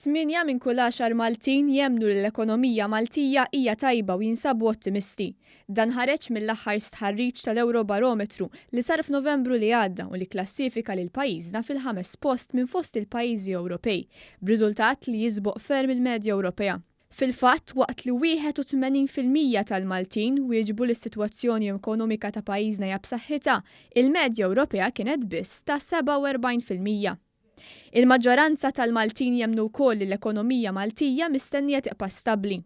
8 minn kull 10 Maltin jemmnu li l-ekonomija Maltija hija tajba u jinsabu ottimisti. Dan ħareġ mill-aħħar stħarriġ tal-Eurobarometru li sar f'Novembru li għadda u li klassifika lil pajjiżna fil-5 post minn fost il-pajjiżi Ewropej, b'riżultat li jisbuq ferm il-medja Ewropea. Fil-fatt, waqt li 81% tal-Maltin wieġbu li s-sitwazzjoni ekonomika ta' pajjiżna hija b'saħħitha, il-medja Ewropea kienet biss ta' 47%. Il-maġġoranza tal-Maltin jemmnu wkoll li l-ekonomija Maltija mistennija tibqa' stabbli.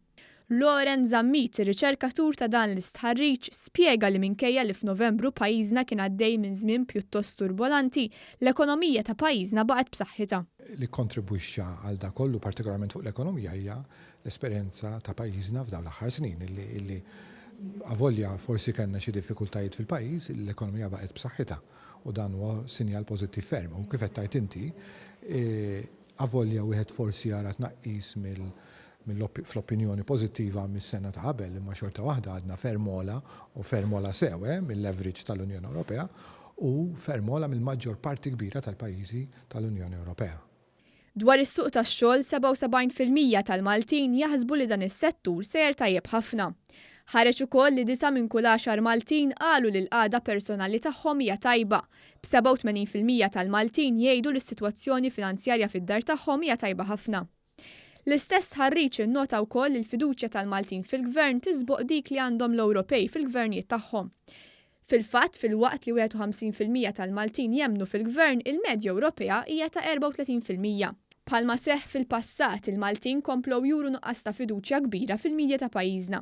Loren Zammit, ir-riċerkatur ta' dan l-istħarriġ, spjega li minkejja li f'Novembru pajjiżna kien għaddej minn żmien pjuttost turbolanti, l-ekonomija ta' pajjiżna baqgħet b'saħħitha. Li kontribwixxa għal dak kollu partikolarment fuq l-ekonomija hija l-esperjenza ta' pajjiżna f'dawn l-aħħar snin illi avolja forsi kellna xi diffikultajiet fil-pajjiż, l-ekonomija baqgħet b'saħħitha u dan huwa sinjal pożittiv ferm. U kif qed tgħid inti, avolja wieħed forsi jara tnaqqis fl-opinjoni pożittiva mis-sena ta' qabel, imma xorta waħda għadna fermola u fermola sewe mill-leverage tal-Unjoni Ewropea u fermola mill-maġġor parti kbira tal-pajjiżi tal-Unjoni Ewropea. Dwar is-suq tax-xogħol 77% tal-Maltin jaħsbu li dan is-settur sejjer tajjeb ħafna. Ħareġ ukoll li 9 minn kull 10 Maltin qalu li l-qagħda personali tagħhom hija tajba. B'87% tal-Maltin jgħidu li s-sitwazzjoni finanzjarja fid-dar tagħhom hija tajba ħafna. L-istess ħarriġ innota wkoll li l-fiduċja tal-Maltin fil-gvern tisboq dik li għandhom l-Ewropej fil-gvernijiet tagħhom. Fil-fatt, fil-waqt li 51% tal-Maltin jemmnu fil-gvern, il-medja Ewropea hija ta' 34%. Bħalma seħħ fil-passat, il-Maltin komplow juru nuqqas ta' fiduċja kbira fil-midja ta' pajjiżna.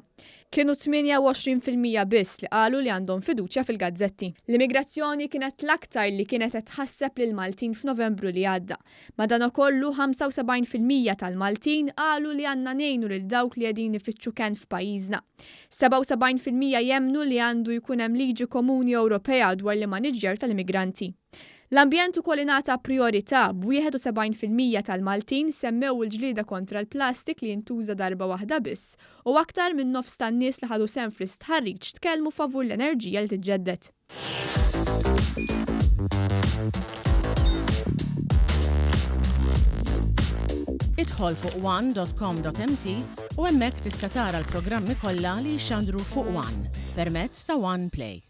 Kienu 28% biss li qalu li għandhom fiduċja fil-gazzetti. L-immigrazzjoni kienet l-aktar li kienet qed tħasseb lil Maltin f'Novembru li għadda. Madankollu 75% tal-Maltin qalu li għandna ngħinu lil dawk li qegħdin ifittxu kenn f'pajjiżna. 77% jemmnu li għandu jkun hemm liġi komuni Ewropea dwar l-maniġġer tal-immigranti. L-ambjent ukoll ingħata priorità b'71% tal-Maltin semmew il-ġlieda kontra l-plastik li jintuża darba waħda biss u aktar minn nofs tan-nies li ħadu sehem fl-istħarriġ tkellmu favur l-enerġija li tiġġedded. Idħol fuq one.com.mt u hemmhekk tista' tara l-programmi kollha li jxandru fuq One permezz ta' One Play.